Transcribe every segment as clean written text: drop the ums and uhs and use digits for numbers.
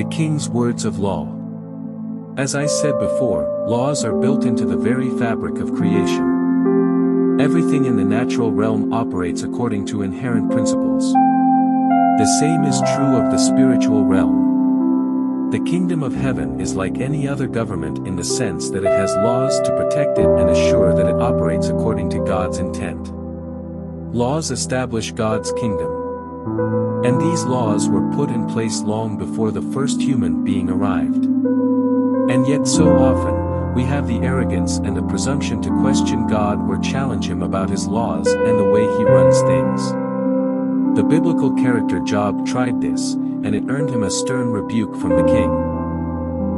The king's words of law. As I said before, laws are built into the very fabric of creation. Everything in the natural realm operates according to inherent principles. The same is true of the spiritual realm. The kingdom of heaven is like any other government in the sense that it has laws to protect it and assure that it operates according to God's intent. Laws establish God's kingdom. And these laws were put in place long before the first human being arrived. And yet so often, we have the arrogance and the presumption to question God or challenge Him about His laws and the way He runs things. The biblical character Job tried this, and it earned him a stern rebuke from the king.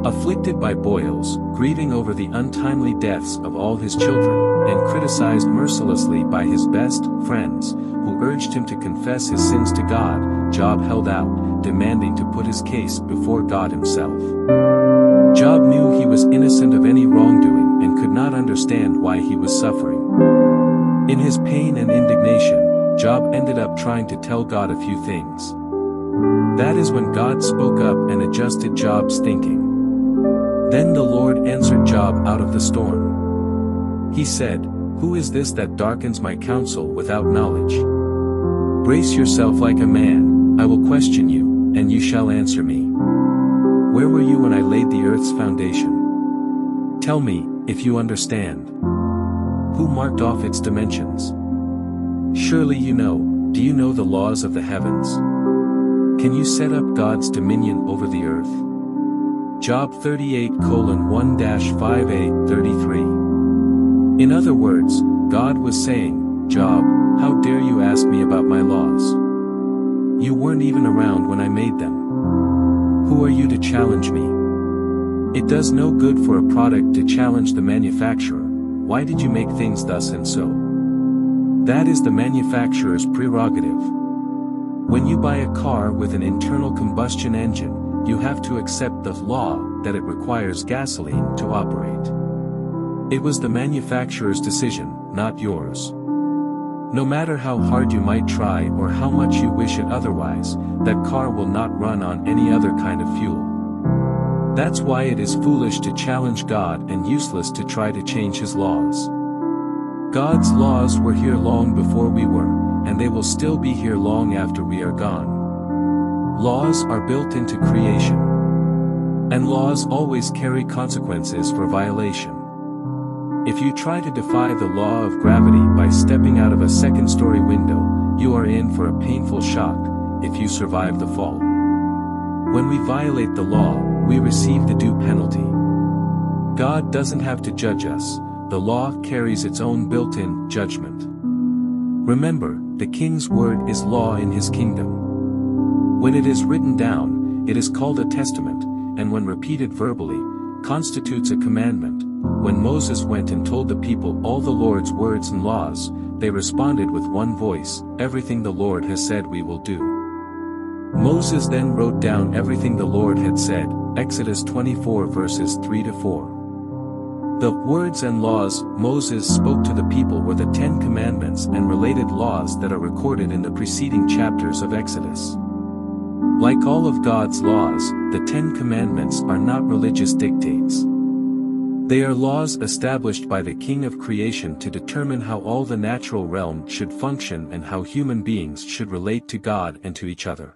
Afflicted by boils, grieving over the untimely deaths of all his children, and criticized mercilessly by his best friends, who urged him to confess his sins to God, Job held out, demanding to put his case before God Himself. Job knew he was innocent of any wrongdoing and could not understand why he was suffering. In his pain and indignation, Job ended up trying to tell God a few things. That is when God spoke up and adjusted Job's thinking. Then the Lord answered Job out of the storm. He said, "Who is this that darkens my counsel without knowledge? Brace yourself like a man, I will question you, and you shall answer me. Where were you when I laid the earth's foundation? Tell me, if you understand. Who marked off its dimensions? Surely you know. Do you know the laws of the heavens? Can you set up God's dominion over the earth?" Job 38:1-5a:33. In other words, God was saying, "Job, how dare you ask me about my laws? You weren't even around when I made them. Who are you to challenge me? It does no good for a product to challenge the manufacturer. Why did you make things thus and so? That is the manufacturer's prerogative. When you buy a car with an internal combustion engine, you have to accept the law that it requires gasoline to operate. It was the manufacturer's decision, not yours. No matter how hard you might try or how much you wish it otherwise, that car will not run on any other kind of fuel. That's why it is foolish to challenge God and useless to try to change His laws. God's laws were here long before we were, and they will still be here long after we are gone. Laws are built into creation. And laws always carry consequences for violation. If you try to defy the law of gravity by stepping out of a second-story window, you are in for a painful shock, if you survive the fall. When we violate the law, we receive the due penalty. God doesn't have to judge us, the law carries its own built-in judgment. Remember, the king's word is law in his kingdom. When it is written down, it is called a testament, and when repeated verbally, constitutes a commandment. When Moses went and told the people all the Lord's words and laws, they responded with one voice, "Everything the Lord has said we will do." Moses then wrote down everything the Lord had said, Exodus 24 verses 3-4. The words and laws Moses spoke to the people were the 10 Commandments and related laws that are recorded in the preceding chapters of Exodus. Like all of God's laws, the 10 Commandments are not religious dictates. They are laws established by the King of creation to determine how all the natural realm should function and how human beings should relate to God and to each other.